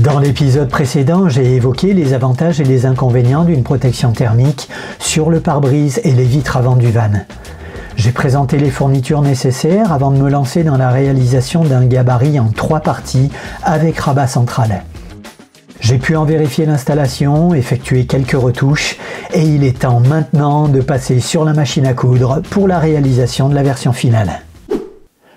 Dans l'épisode précédent, j'ai évoqué les avantages et les inconvénients d'une protection thermique sur le pare-brise et les vitres avant du van. J'ai présenté les fournitures nécessaires avant de me lancer dans la réalisation d'un gabarit en 3 parties avec rabat central. J'ai pu en vérifier l'installation, effectuer quelques retouches et il est temps maintenant de passer sur la machine à coudre pour la réalisation de la version finale.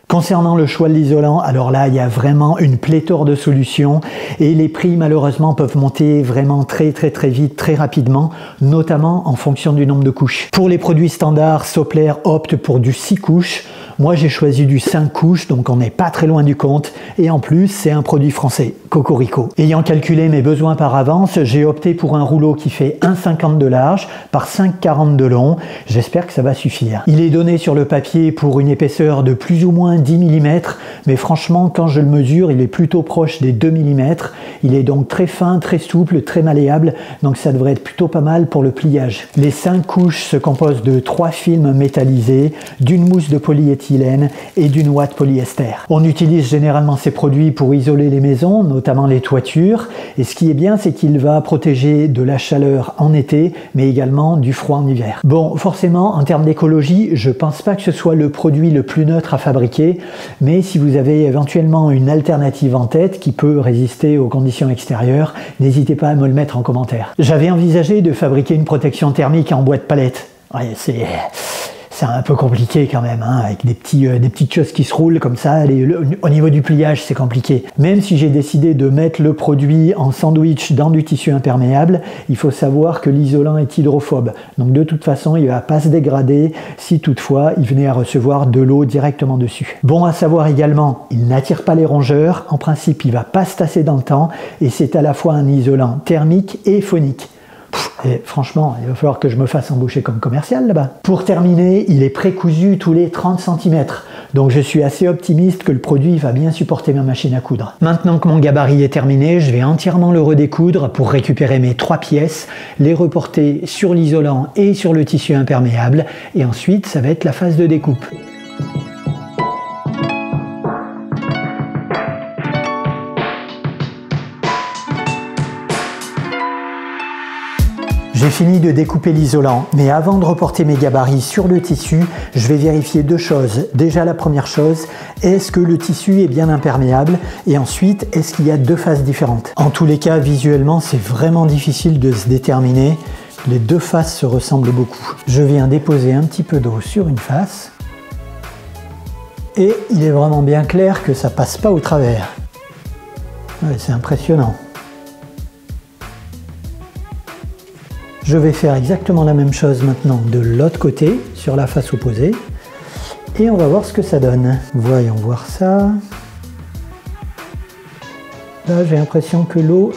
Concernant le choix de l'isolant, alors là il y a vraiment une pléthore de solutions et les prix malheureusement peuvent monter vraiment très vite, très rapidement, notamment en fonction du nombre de couches. Pour les produits standards, Soplair opte pour du 6 couches. Moi j'ai choisi du 5 couches, donc on n'est pas très loin du compte. Et en plus, c'est un produit français, Cocorico. Ayant calculé mes besoins par avance, j'ai opté pour un rouleau qui fait 1,50 de large par 5,40 de long. J'espère que ça va suffire. Il est donné sur le papier pour une épaisseur de plus ou moins 10 mm, mais franchement, quand je le mesure, il est plutôt proche des 2 mm. Il est donc très fin, très souple, très malléable, donc ça devrait être plutôt pas mal pour le pliage. Les 5 couches se composent de 3 films métallisés, d'une mousse de polyéthylène et d'une ouate polyester. On utilise généralement ces produits pour isoler les maisons, notamment les toitures, et ce qui est bien, c'est qu'il va protéger de la chaleur en été, mais également du froid en hiver. Bon, forcément, en termes d'écologie, je pense pas que ce soit le produit le plus neutre à fabriquer, mais si vous avez éventuellement une alternative en tête qui peut résister aux conditions extérieures, n'hésitez pas à me le mettre en commentaire. J'avais envisagé de fabriquer une protection thermique en bois de palette. Ouais, c'est un peu compliqué quand même, hein, avec des petites choses qui se roulent comme ça. Au niveau du pliage, c'est compliqué. Même si j'ai décidé de mettre le produit en sandwich dans du tissu imperméable, il faut savoir que l'isolant est hydrophobe. Donc de toute façon, il ne va pas se dégrader si toutefois il venait à recevoir de l'eau directement dessus. Bon à savoir également, il n'attire pas les rongeurs. En principe, il ne va pas se tasser dans le temps et c'est à la fois un isolant thermique et phonique. Et franchement, il va falloir que je me fasse embaucher comme commercial là-bas. Pour terminer, il est précousu tous les 30 cm. Donc je suis assez optimiste que le produit va bien supporter ma machine à coudre. Maintenant que mon gabarit est terminé, je vais entièrement le redécoudre pour récupérer mes 3 pièces, les reporter sur l'isolant et sur le tissu imperméable. Et ensuite, ça va être la phase de découpe. J'ai fini de découper l'isolant, mais avant de reporter mes gabarits sur le tissu, je vais vérifier 2 choses. Déjà la première chose, est-ce que le tissu est bien imperméable? Et ensuite, est-ce qu'il y a 2 faces différentes? En tous les cas, visuellement, c'est vraiment difficile de se déterminer. Les 2 faces se ressemblent beaucoup. Je viens déposer un petit peu d'eau sur une face. Et il est vraiment bien clair que ça passe pas au travers. Ouais, c'est impressionnant. Je vais faire exactement la même chose maintenant de l'autre côté, sur la face opposée. Et on va voir ce que ça donne. Voyons voir ça. Là, j'ai l'impression que l'eau,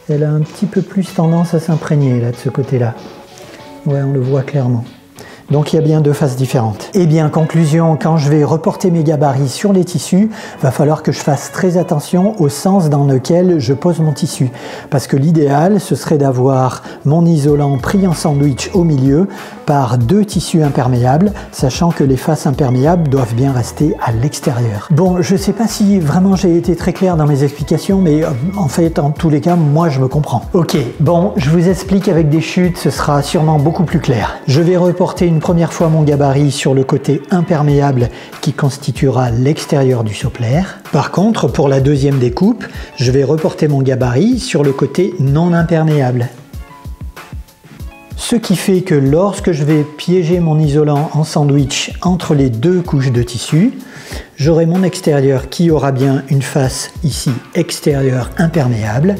elle a un petit peu plus tendance à s'imprégner là de ce côté-là. Ouais, on le voit clairement. Donc il y a bien 2 faces différentes. Et bien, conclusion, quand je vais reporter mes gabarits sur les tissus, va falloir que je fasse très attention au sens dans lequel je pose mon tissu. Parce que l'idéal, ce serait d'avoir mon isolant pris en sandwich au milieu par 2 tissus imperméables, sachant que les faces imperméables doivent bien rester à l'extérieur. Bon, je sais pas si vraiment j'ai été très clair dans mes explications, mais en fait, en tous les cas, moi je me comprends. Ok, bon, je vous explique avec des chutes, ce sera sûrement beaucoup plus clair. Je vais reporter une première fois mon gabarit sur le côté imperméable qui constituera l'extérieur du Soplair. Par contre, pour la deuxième découpe, je vais reporter mon gabarit sur le côté non imperméable. Ce qui fait que lorsque je vais piéger mon isolant en sandwich entre les 2 couches de tissu, j'aurai mon extérieur qui aura bien une face ici extérieure imperméable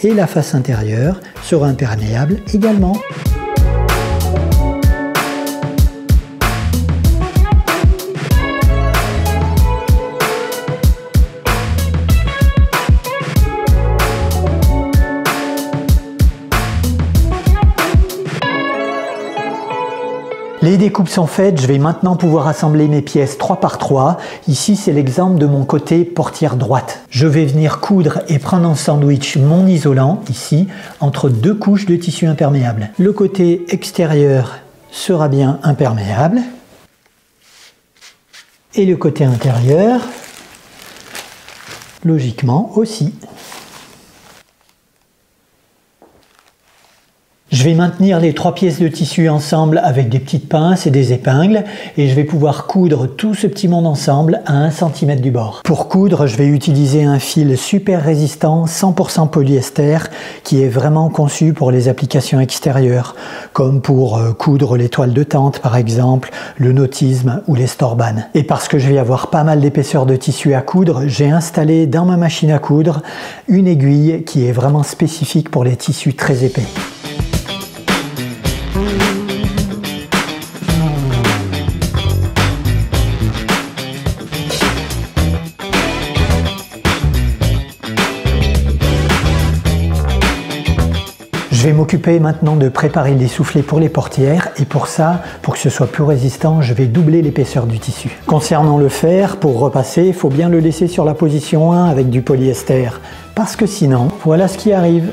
et la face intérieure sera imperméable également. Les découpes sont faites, je vais maintenant pouvoir assembler mes pièces 3 par 3. Ici, c'est l'exemple de mon côté portière droite. Je vais venir coudre et prendre en sandwich mon isolant, ici, entre 2 couches de tissu imperméable. Le côté extérieur sera bien imperméable. Et le côté intérieur, logiquement aussi. vais maintenir les 3 pièces de tissu ensemble avec des petites pinces et des épingles et je vais pouvoir coudre tout ce petit monde ensemble à 1 cm du bord. Pour coudre, je vais utiliser un fil super résistant 100% polyester qui est vraiment conçu pour les applications extérieures comme pour coudre les toiles de tente par exemple, le nautisme ou les storbanes. Et parce que je vais avoir pas mal d'épaisseur de tissu à coudre, j'ai installé dans ma machine à coudre une aiguille qui est vraiment spécifique pour les tissus très épais. Je vais m'occuper maintenant de préparer les soufflets pour les portières et pour ça, pour que ce soit plus résistant, je vais doubler l'épaisseur du tissu. Concernant le fer, pour repasser, il faut bien le laisser sur la position 1 avec du polyester parce que sinon, voilà ce qui arrive.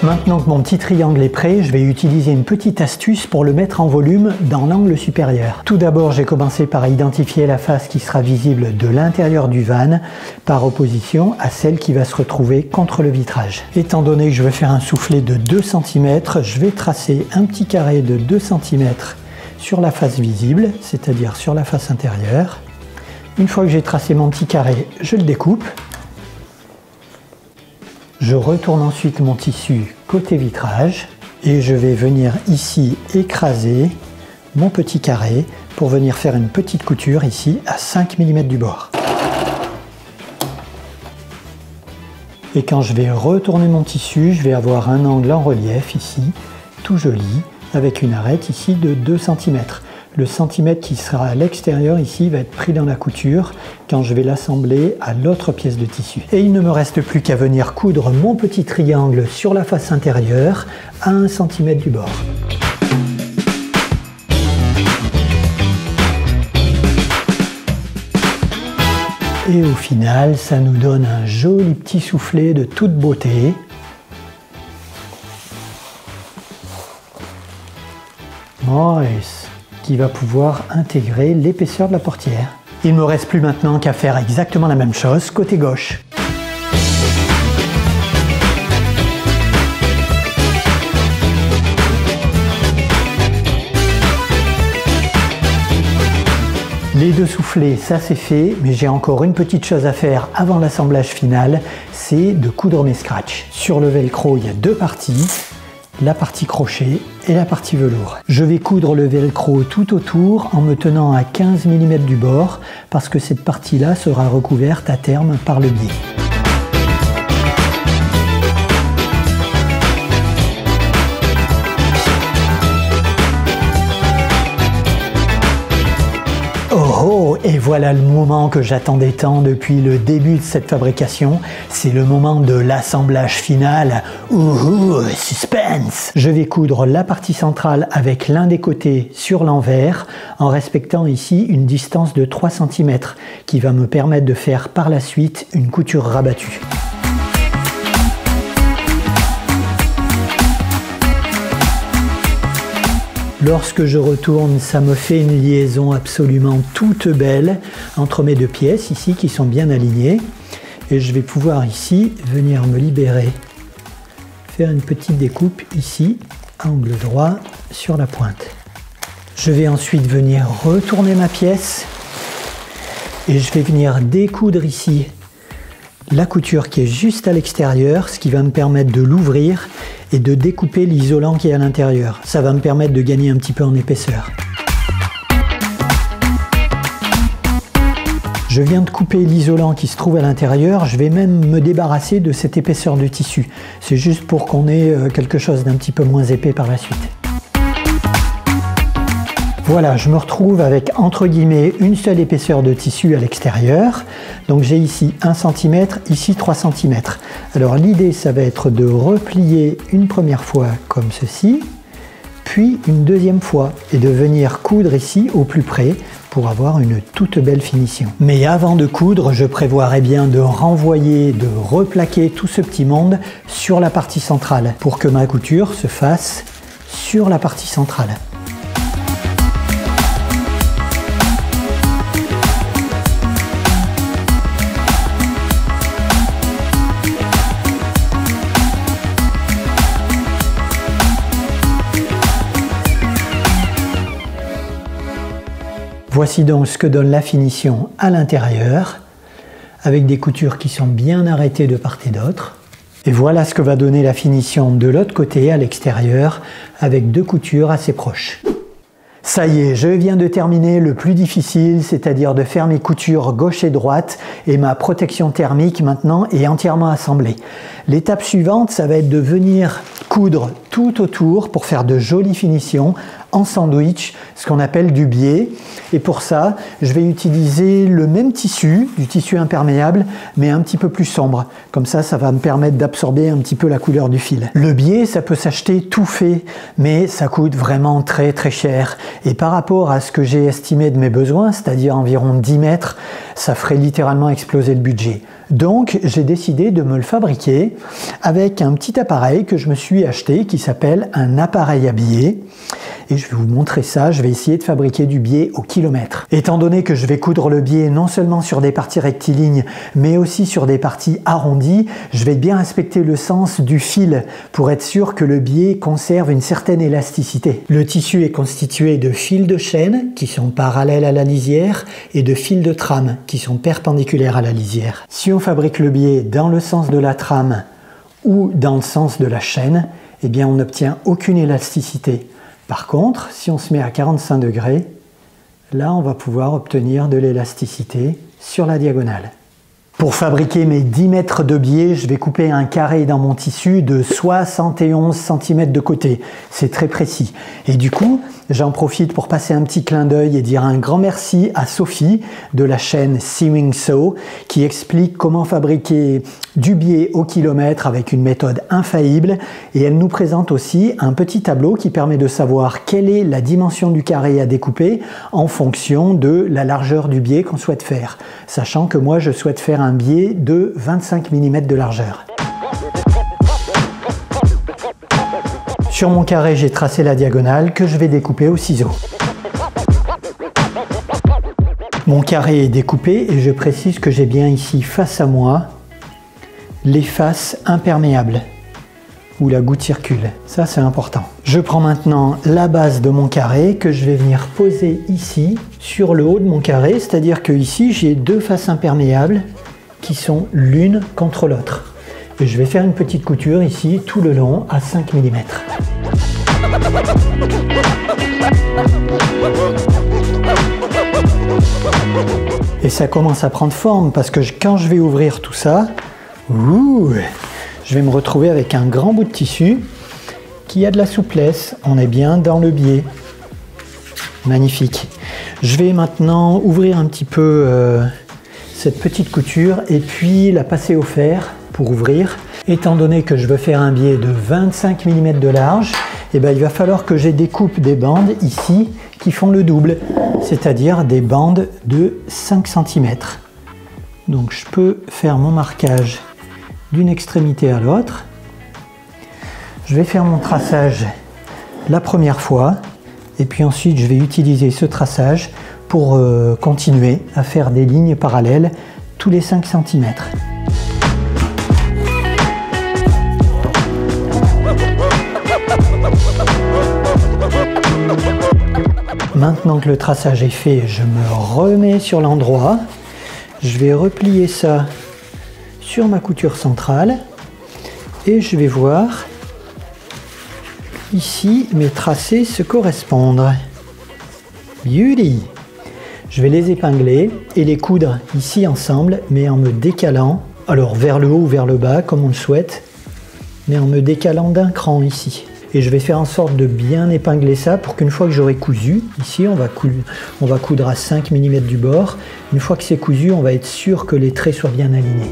Maintenant que mon petit triangle est prêt, je vais utiliser une petite astuce pour le mettre en volume dans l'angle supérieur. Tout d'abord, j'ai commencé par identifier la face qui sera visible de l'intérieur du van par opposition à celle qui va se retrouver contre le vitrage. Étant donné que je vais faire un soufflet de 2 cm, je vais tracer un petit carré de 2 cm sur la face visible, c'est-à-dire sur la face intérieure. Une fois que j'ai tracé mon petit carré, je le découpe. Je retourne ensuite mon tissu côté vitrage et je vais venir ici écraser mon petit carré pour venir faire une petite couture ici à 5 mm du bord. Et quand je vais retourner mon tissu, je vais avoir un angle en relief ici, tout joli, avec une arête ici de 2 cm. Le centimètre qui sera à l'extérieur ici va être pris dans la couture quand je vais l'assembler à l'autre pièce de tissu. Et il ne me reste plus qu'à venir coudre mon petit triangle sur la face intérieure à 1 cm du bord. Et au final, ça nous donne un joli petit soufflet de toute beauté. Nice. Qui va pouvoir intégrer l'épaisseur de la portière. Il ne me reste plus maintenant qu'à faire exactement la même chose côté gauche. Les 2 soufflets, ça c'est fait, mais j'ai encore une petite chose à faire avant l'assemblage final, c'est de coudre mes scratchs. Sur le velcro, il y a 2 parties. La partie crochet et la partie velours. Je vais coudre le velcro tout autour en me tenant à 15 mm du bord parce que cette partie-là sera recouverte à terme par le biais. Oh, et voilà le moment que j'attendais tant depuis le début de cette fabrication. C'est le moment de l'assemblage final. Ouh, suspense! Je vais coudre la partie centrale avec l'un des côtés sur l'envers en respectant ici une distance de 3 cm qui va me permettre de faire par la suite une couture rabattue. Lorsque je retourne, ça me fait une liaison absolument toute belle entre mes 2 pièces ici qui sont bien alignées. Et je vais pouvoir ici venir me libérer, faire une petite découpe ici, angle droit sur la pointe. Je vais ensuite venir retourner ma pièce et je vais venir découdre ici la couture qui est juste à l'extérieur, ce qui va me permettre de l'ouvrir et de découper l'isolant qui est à l'intérieur. Ça va me permettre de gagner un petit peu en épaisseur. Je viens de couper l'isolant qui se trouve à l'intérieur, je vais même me débarrasser de cette épaisseur de tissu. C'est juste pour qu'on ait quelque chose d'un petit peu moins épais par la suite. Voilà, je me retrouve avec entre guillemets une seule épaisseur de tissu à l'extérieur. Donc j'ai ici 1 cm, ici 3 cm. Alors l'idée, ça va être de replier une première fois comme ceci, puis une deuxième fois et de venir coudre ici au plus près pour avoir une toute belle finition. Mais avant de coudre, je prévoirais bien de renvoyer, de replaquer tout ce petit monde sur la partie centrale pour que ma couture se fasse sur la partie centrale. Voici donc ce que donne la finition à l'intérieur, avec des coutures qui sont bien arrêtées de part et d'autre. Et voilà ce que va donner la finition de l'autre côté, à l'extérieur, avec 2 coutures assez proches. Ça y est, je viens de terminer le plus difficile, c'est-à-dire de faire mes coutures gauche et droite, et ma protection thermique maintenant est entièrement assemblée. L'étape suivante, ça va être de venir coudre tout autour pour faire de jolies finitions en sandwich, ce qu'on appelle du biais. Et pour ça, je vais utiliser le même tissu, du tissu imperméable, mais un petit peu plus sombre. Comme ça, ça va me permettre d'absorber un petit peu la couleur du fil. Le biais, ça peut s'acheter tout fait, mais ça coûte vraiment très cher. Et par rapport à ce que j'ai estimé de mes besoins, c'est-à-dire environ 10 mètres, ça ferait littéralement exploser le budget. Donc, j'ai décidé de me le fabriquer avec un petit appareil que je me suis acheté qui s'appelle un appareil à biais. Et je vais vous montrer ça, je vais essayer de fabriquer du biais au kilomètre. Étant donné que je vais coudre le biais non seulement sur des parties rectilignes, mais aussi sur des parties arrondies, je vais bien respecter le sens du fil pour être sûr que le biais conserve une certaine élasticité. Le tissu est constitué de fils de chêne qui sont parallèles à la lisière et de fils de trame qui sont perpendiculaires à la lisière. Si on fabrique le biais dans le sens de la trame ou dans le sens de la chaîne, eh bien on n'obtient aucune élasticité. Par contre, si on se met à 45 degrés, là on va pouvoir obtenir de l'élasticité sur la diagonale. Pour fabriquer mes 10 mètres de biais, je vais couper un carré dans mon tissu de 71 cm de côté. C'est très précis. Et du coup, j'en profite pour passer un petit clin d'œil et dire un grand merci à Sophie de la chaîne Sewing Sew qui explique comment fabriquer du biais au kilomètre avec une méthode infaillible. Et elle nous présente aussi un petit tableau qui permet de savoir quelle est la dimension du carré à découper en fonction de la largeur du biais qu'on souhaite faire. Sachant que moi, je souhaite faire un biais de 25 mm de largeur. Sur mon carré, j'ai tracé la diagonale que je vais découper au ciseau. Mon carré est découpé et je précise que j'ai bien ici face à moi les faces imperméables où la goutte circule. Ça, c'est important. Je prends maintenant la base de mon carré que je vais venir poser ici sur le haut de mon carré, c'est-à-dire que ici j'ai 2 faces imperméables qui sont l'une contre l'autre. Et je vais faire une petite couture ici tout le long à 5 mm. Et ça commence à prendre forme parce que quand je vais ouvrir tout ça, je vais me retrouver avec un grand bout de tissu qui a de la souplesse. On est bien dans le biais. Magnifique. Je vais maintenant ouvrir un petit peu cette petite couture et puis la passer au fer pour ouvrir. Étant donné que je veux faire un biais de 25 mm de large, eh bien, il va falloir que j'ai découpe des bandes ici qui font le double, c'est-à-dire des bandes de 5 cm. Donc je peux faire mon marquage d'une extrémité à l'autre. Je vais faire mon traçage la première fois et puis ensuite je vais utiliser ce traçage pour continuer à faire des lignes parallèles tous les 5 cm. Maintenant que le traçage est fait, je me remets sur l'endroit. Je vais replier ça sur ma couture centrale et je vais voir ici mes tracés se correspondre. Beauty! Je vais les épingler et les coudre ici ensemble, mais en me décalant, alors vers le haut ou vers le bas comme on le souhaite, mais en me décalant d'un cran ici. Et je vais faire en sorte de bien épingler ça pour qu'une fois que j'aurai cousu, ici on va coudre à 5 mm du bord. Une fois que c'est cousu, on va être sûr que les traits soient bien alignés.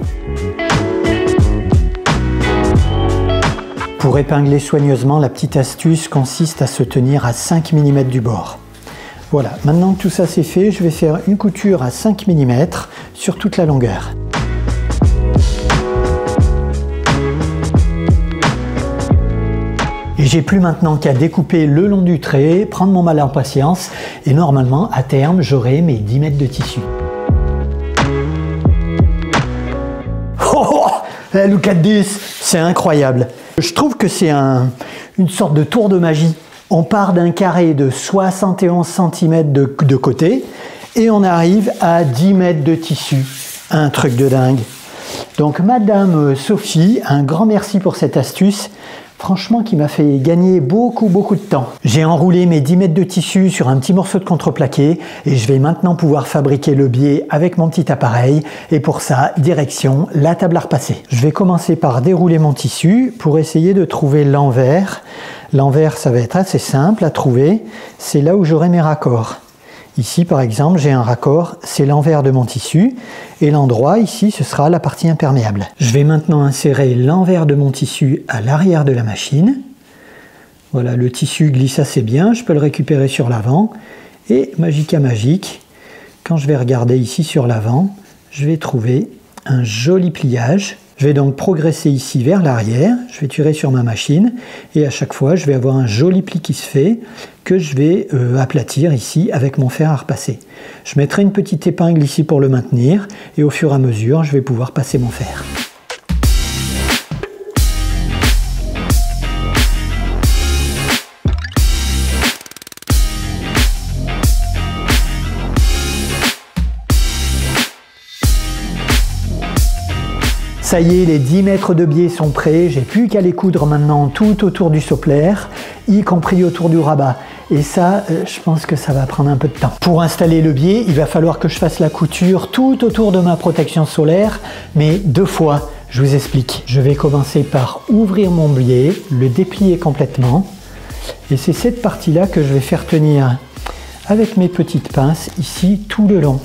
Pour épingler soigneusement, la petite astuce consiste à se tenir à 5 mm du bord. Voilà, maintenant que tout ça c'est fait, je vais faire une couture à 5 mm sur toute la longueur. Et J'ai plus maintenant qu'à découper le long du trait, prendre mon mal en patience et normalement à terme j'aurai mes 10 mètres de tissu. Oh, look at this, c'est incroyable. Je trouve que c'est une sorte de tour de magie. On part d'un carré de 71 cm de côté et on arrive à 10 mètres de tissu. Un truc de dingue. Donc Madame Sophie, un grand merci pour cette astuce. Franchement, qui m'a fait gagner beaucoup de temps. J'ai enroulé mes 10 mètres de tissu sur un petit morceau de contreplaqué et je vais maintenant pouvoir fabriquer le biais avec mon petit appareil. Et pour ça, direction la table à repasser. Je vais commencer par dérouler mon tissu pour essayer de trouver l'envers. L'envers, ça va être assez simple à trouver. C'est là où j'aurai mes raccords. Ici, par exemple, j'ai un raccord, c'est l'envers de mon tissu, et l'endroit, ici, ce sera la partie imperméable. Je vais maintenant insérer l'envers de mon tissu à l'arrière de la machine. Voilà, le tissu glisse assez bien, je peux le récupérer sur l'avant, et magica magique, quand je vais regarder ici sur l'avant, je vais trouver un joli pliage. Je vais donc progresser ici vers l'arrière, je vais tirer sur ma machine et à chaque fois je vais avoir un joli pli qui se fait que je vais aplatir ici avec mon fer à repasser. Je mettrai une petite épingle ici pour le maintenir et au fur et à mesure je vais pouvoir passer mon fer. Ça y est, les 10 mètres de biais sont prêts, j'ai plus qu'à les coudre maintenant tout autour du soupler, y compris autour du rabat. Et ça, je pense que ça va prendre un peu de temps. Pour installer le biais, il va falloir que je fasse la couture tout autour de ma protection solaire, mais 2 fois, je vous explique. Je vais commencer par ouvrir mon biais, le déplier complètement, et c'est cette partie-là que je vais faire tenir avec mes petites pinces ici tout le long.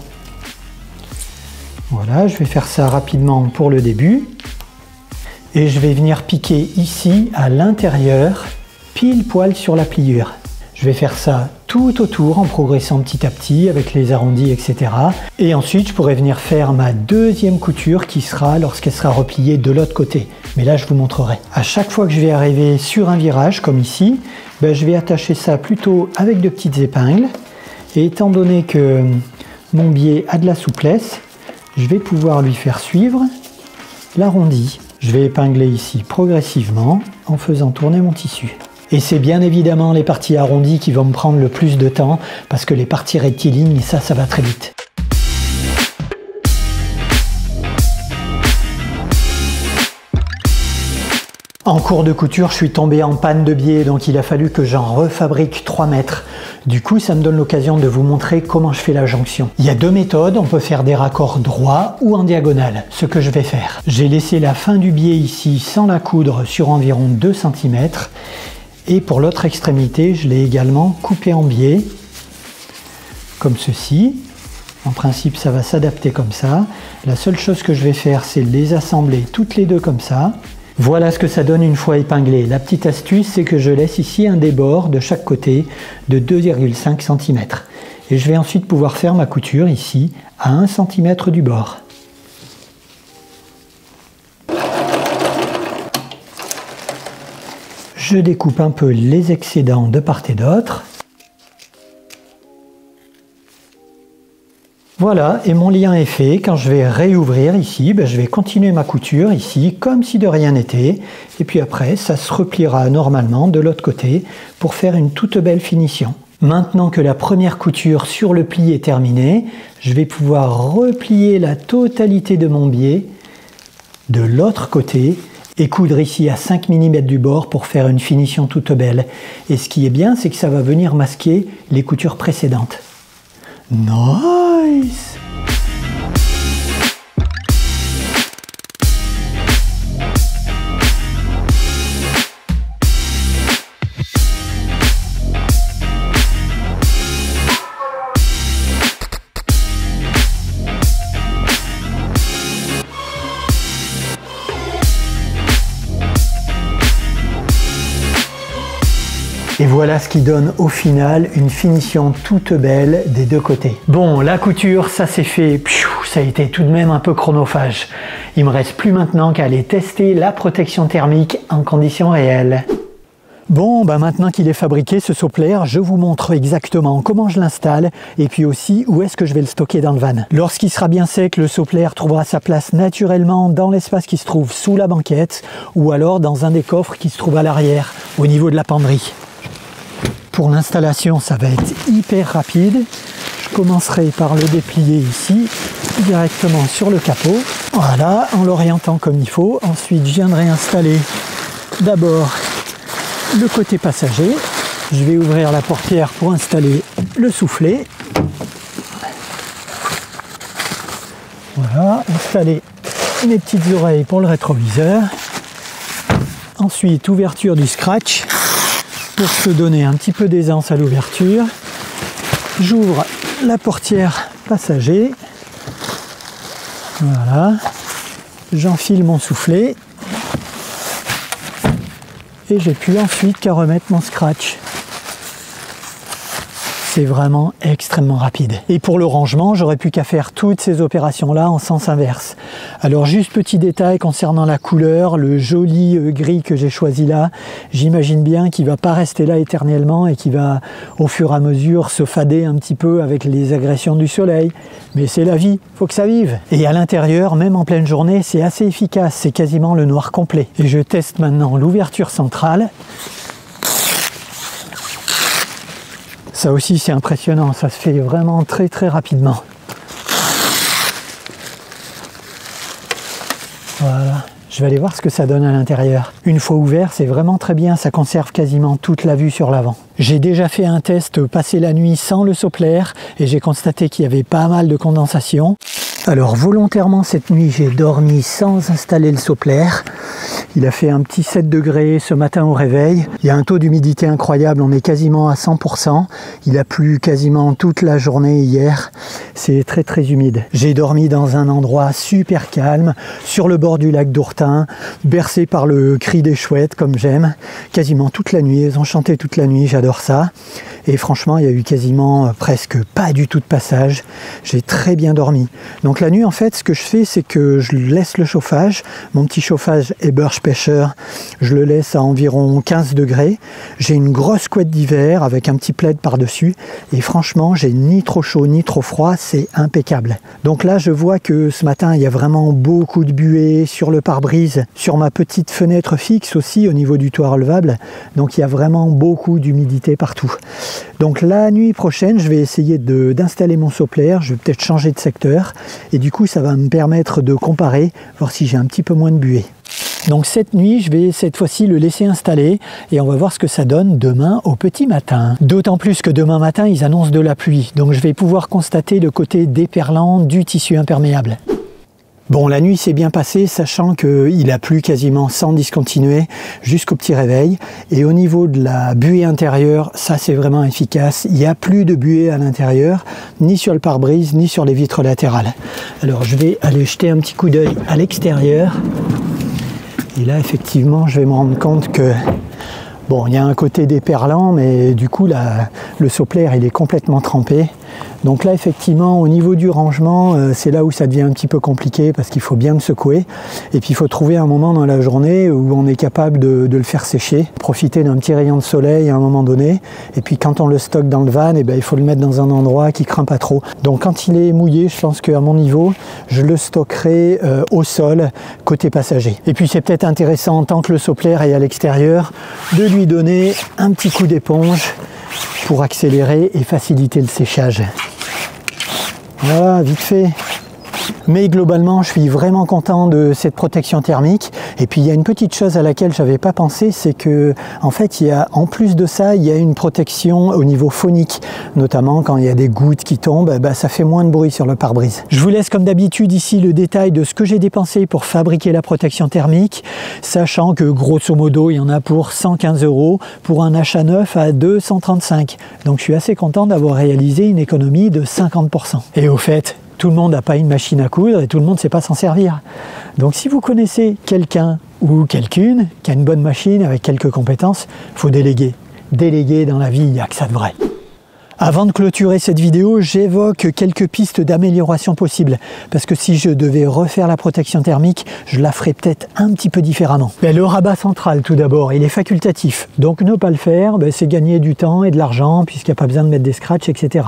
Voilà, je vais faire ça rapidement pour le début. Et je vais venir piquer ici, à l'intérieur, pile poil sur la pliure. Je vais faire ça tout autour en progressant petit à petit avec les arrondis, etc. Et ensuite, je pourrai venir faire ma deuxième couture qui sera lorsqu'elle sera repliée de l'autre côté. Mais là, je vous montrerai. À chaque fois que je vais arriver sur un virage, comme ici, je vais attacher ça plutôt avec de petites épingles. Et étant donné que mon biais a de la souplesse, je vais pouvoir lui faire suivre l'arrondi. Je vais épingler ici progressivement en faisant tourner mon tissu. Et c'est bien évidemment les parties arrondies qui vont me prendre le plus de temps parce que les parties rectilignes, ça va très vite. En cours de couture, je suis tombé en panne de biais, donc il a fallu que j'en refabrique 3 mètres. Du coup, ça me donne l'occasion de vous montrer comment je fais la jonction. Il y a 2 méthodes, on peut faire des raccords droits ou en diagonale, ce que je vais faire. J'ai laissé la fin du biais ici sans la coudre sur environ 2 cm. Et pour l'autre extrémité, je l'ai également coupé en biais, comme ceci. En principe, ça va s'adapter comme ça. La seule chose que je vais faire, c'est les assembler toutes les deux comme ça. Voilà ce que ça donne une fois épinglé. La petite astuce, c'est que je laisse ici un débord de chaque côté de 2,5 cm. Et je vais ensuite pouvoir faire ma couture ici à 1 cm du bord. Je découpe un peu les excédents de part et d'autre. Voilà, et mon lien est fait. Quand je vais réouvrir ici, je vais continuer ma couture ici, comme si de rien n'était. Et puis après, ça se repliera normalement de l'autre côté pour faire une toute belle finition. Maintenant que la première couture sur le pli est terminée, je vais pouvoir replier la totalité de mon biais de l'autre côté et coudre ici à 5 mm du bord pour faire une finition toute belle. Et ce qui est bien, c'est que ça va venir masquer les coutures précédentes. Nice! Et voilà ce qui donne au final une finition toute belle des deux côtés. Bon, la couture, ça c'est fait, ça a été tout de même un peu chronophage. Il me reste plus maintenant qu'à aller tester la protection thermique en conditions réelles. Bon, maintenant qu'il est fabriqué ce Soplair, je vous montre exactement comment je l'installe et puis aussi où est-ce que je vais le stocker dans le van. Lorsqu'il sera bien sec, le Soplair trouvera sa place naturellement dans l'espace qui se trouve sous la banquette ou alors dans un des coffres qui se trouve à l'arrière, au niveau de la penderie. Pour l'installation, ça va être hyper rapide. Je commencerai par le déplier ici, directement sur le capot. Voilà, en l'orientant comme il faut. Ensuite, je viendrai installer d'abord le côté passager. Je vais ouvrir la portière pour installer le soufflet. Voilà, installer mes petites oreilles pour le rétroviseur. Ensuite, ouverture du scratch pour se donner un petit peu d'aisance à l'ouverture. J'ouvre la portière passager. Voilà, j'enfile mon soufflet. Et j'ai plus ensuite qu'à remettre mon scratch. C'est vraiment extrêmement rapide. Et pour le rangement, j'aurais plus qu'à faire toutes ces opérations-là en sens inverse. Alors juste petit détail concernant la couleur, le joli gris que j'ai choisi là, j'imagine bien qu'il ne va pas rester là éternellement et qu'il va au fur et à mesure se fader un petit peu avec les agressions du soleil. Mais c'est la vie, faut que ça vive. Et à l'intérieur, même en pleine journée, c'est assez efficace, c'est quasiment le noir complet. Et je teste maintenant l'ouverture centrale. Ça aussi c'est impressionnant, ça se fait vraiment très rapidement. Voilà, je vais aller voir ce que ça donne à l'intérieur. Une fois ouvert, c'est vraiment très bien, ça conserve quasiment toute la vue sur l'avant. J'ai déjà fait un test passer la nuit sans le Soplair et j'ai constaté qu'il y avait pas mal de condensation. Alors volontairement cette nuit j'ai dormi sans installer le Soplair. Il a fait un petit 7 degrés ce matin au réveil. Il y a un taux d'humidité incroyable, on est quasiment à 100%. Il a plu quasiment toute la journée hier. C'est très humide. J'ai dormi dans un endroit super calme, sur le bord du lac d'Ourtin, bercé par le cri des chouettes comme j'aime. Quasiment toute la nuit, elles ont chanté toute la nuit, j'adore ça. Et franchement, il y a eu quasiment presque pas du tout de passage. J'ai très bien dormi. Donc la nuit, en fait, ce que je fais, c'est que je laisse le chauffage. Mon petit chauffage Eberspecher, je le laisse à environ 15 degrés. J'ai une grosse couette d'hiver avec un petit plaid par-dessus. Et franchement, j'ai ni trop chaud ni trop froid. C'est impeccable. Donc là, je vois que ce matin, il y a vraiment beaucoup de buée sur le pare-brise, sur ma petite fenêtre fixe aussi au niveau du toit relevable. Donc il y a vraiment beaucoup d'humidité partout. Donc la nuit prochaine, je vais essayer d'installer mon Soplair, je vais peut-être changer de secteur et du coup ça va me permettre de comparer, voir si j'ai un petit peu moins de buée. Donc cette nuit, je vais cette fois-ci le laisser installer et on va voir ce que ça donne demain au petit matin. D'autant plus que demain matin, ils annoncent de la pluie, donc je vais pouvoir constater le côté déperlant du tissu imperméable. Bon, la nuit s'est bien passée, sachant qu'il a plu quasiment sans discontinuer jusqu'au petit réveil. Et au niveau de la buée intérieure, ça c'est vraiment efficace. Il n'y a plus de buée à l'intérieur, ni sur le pare-brise, ni sur les vitres latérales. Alors je vais aller jeter un petit coup d'œil à l'extérieur. Et là, effectivement, je vais me rendre compte que bon, il y a un côté déperlant, mais du coup, le Soplair, il est complètement trempé. Donc là, effectivement, au niveau du rangement, c'est là où ça devient un petit peu compliqué parce qu'il faut bien le secouer. Et puis, il faut trouver un moment dans la journée où on est capable de le faire sécher, profiter d'un petit rayon de soleil à un moment donné. Et puis, quand on le stocke dans le van, eh ben, il faut le mettre dans un endroit qui ne craint pas trop. Donc, quand il est mouillé, je pense qu'à mon niveau, je le stockerai au sol, côté passager. Et puis, c'est peut-être intéressant, tant que le Soplair est à l'extérieur, de lui donner un petit coup d'éponge pour accélérer et faciliter le séchage. Voilà, vite fait. Mais globalement, je suis vraiment content de cette protection thermique. Et puis, il y a une petite chose à laquelle je n'avais pas pensé, c'est que, en fait, en plus de ça, il y a une protection au niveau phonique. Notamment, quand il y a des gouttes qui tombent, ça fait moins de bruit sur le pare-brise. Je vous laisse, comme d'habitude, ici le détail de ce que j'ai dépensé pour fabriquer la protection thermique, sachant que, grosso modo, il y en a pour 115 € pour un achat neuf à 235. Donc, je suis assez content d'avoir réalisé une économie de 50%. Et au fait, tout le monde n'a pas une machine à coudre et tout le monde ne sait pas s'en servir. Donc si vous connaissez quelqu'un ou quelqu'une qui a une bonne machine avec quelques compétences, il faut déléguer. Déléguer dans la vie, il n'y a que ça de vrai. Avant de clôturer cette vidéo, j'évoque quelques pistes d'amélioration possibles. Parce que si je devais refaire la protection thermique, je la ferais peut-être un petit peu différemment. Le rabat central, tout d'abord, il est facultatif. Donc ne pas le faire, c'est gagner du temps et de l'argent, puisqu'il n'y a pas besoin de mettre des scratchs, etc.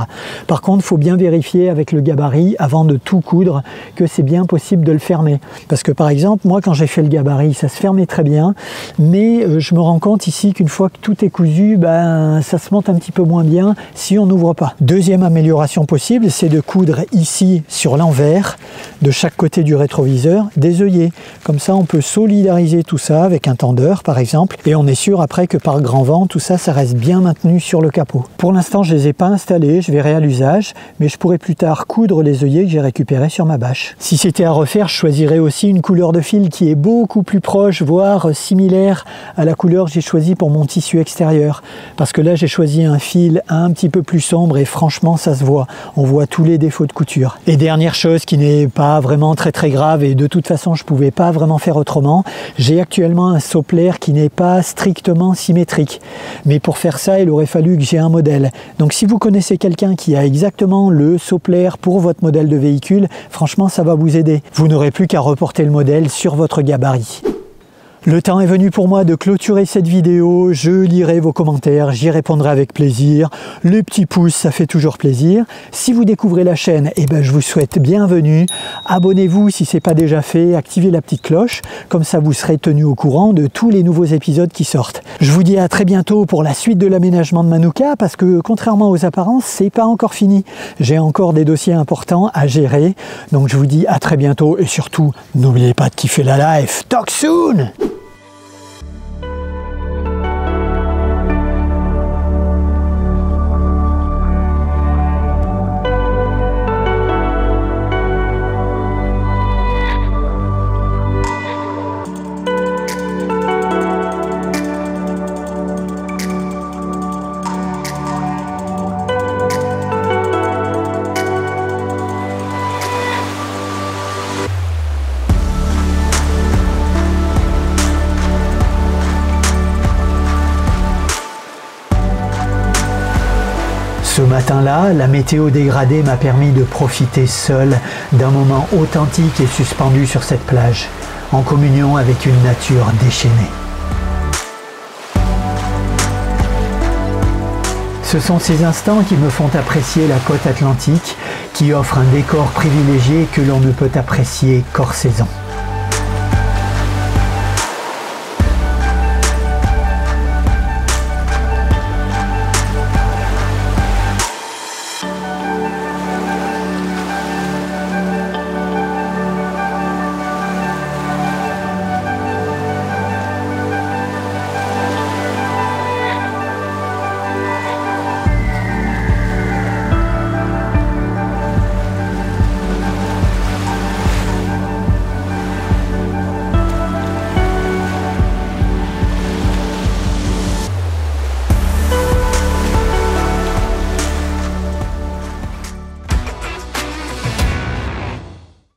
Par contre, il faut bien vérifier avec le gabarit, avant de tout coudre, que c'est bien possible de le fermer. Parce que par exemple, moi quand j'ai fait le gabarit, ça se fermait très bien, mais je me rends compte ici qu'une fois que tout est cousu, ça se monte un petit peu moins bien si on n'ouvre pas. Deuxième amélioration possible, c'est de coudre ici sur l'envers de chaque côté du rétroviseur des œillets. Comme ça on peut solidariser tout ça avec un tendeur par exemple, et on est sûr après que par grand vent tout ça, ça reste bien maintenu sur le capot. Pour l'instant je les ai pas installés, je verrai à l'usage, mais je pourrai plus tard coudre les œillets que j'ai récupérés sur ma bâche. Si c'était à refaire, je choisirais aussi une couleur de fil qui est beaucoup plus proche, voire similaire à la couleur que j'ai choisie pour mon tissu extérieur, parce que là j'ai choisi un fil un petit peu plus sombre et franchement ça se voit, on voit tous les défauts de couture. Et dernière chose qui n'est pas vraiment très grave, et de toute façon je pouvais pas vraiment faire autrement, j'ai actuellement un sopleur qui n'est pas strictement symétrique, mais pour faire ça il aurait fallu que j'ai un modèle. Donc si vous connaissez quelqu'un qui a exactement le sopleur pour votre modèle de véhicule, franchement ça va vous aider. Vous n'aurez plus qu'à reporter le modèle sur votre gabarit. Le temps est venu pour moi de clôturer cette vidéo, je lirai vos commentaires, j'y répondrai avec plaisir. Les petits pouces, ça fait toujours plaisir. Si vous découvrez la chaîne, je vous souhaite bienvenue. Abonnez-vous si ce n'est pas déjà fait, activez la petite cloche, comme ça vous serez tenu au courant de tous les nouveaux épisodes qui sortent. Je vous dis à très bientôt pour la suite de l'aménagement de Manuka, parce que contrairement aux apparences, c'est pas encore fini. J'ai encore des dossiers importants à gérer, donc je vous dis à très bientôt, et surtout, n'oubliez pas de kiffer la life. Talk soon! Ce matin-là, la météo dégradée m'a permis de profiter seul d'un moment authentique et suspendu sur cette plage, en communion avec une nature déchaînée. Ce sont ces instants qui me font apprécier la côte atlantique, qui offre un décor privilégié que l'on ne peut apprécier qu'hors saison.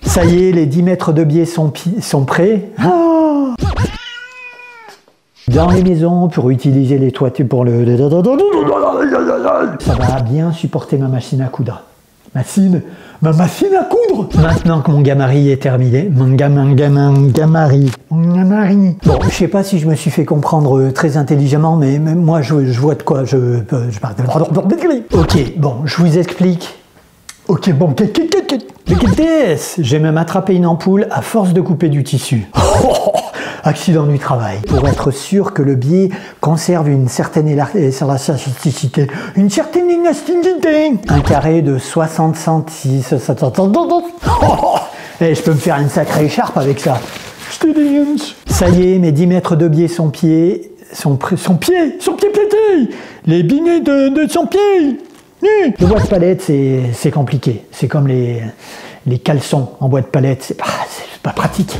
Ça y est, les 10 mètres de biais sont prêts. Ah, dans les maisons, pour utiliser les toitures pour le... Ça va bien supporter ma machine à coudre. Ma machine à coudre. Maintenant que mon gabarit est terminé, mon gabarit. Bon, je sais pas si je me suis fait comprendre très intelligemment, mais moi je vois de quoi je parle. Ok, bon, je vous explique. Ok, bon, j'ai même attrapé une ampoule à force de couper du tissu. Accident du travail. Pour être sûr que le biais conserve une certaine élasticité, un carré de 60 cm. Et je peux me faire une sacrée écharpe avec ça. Ça y est, mes 10 mètres de biais sont pieds pétés. Les billets de son pied. Le bois de palette, c'est compliqué. C'est comme les caleçons en bois de palette, c'est pas pratique.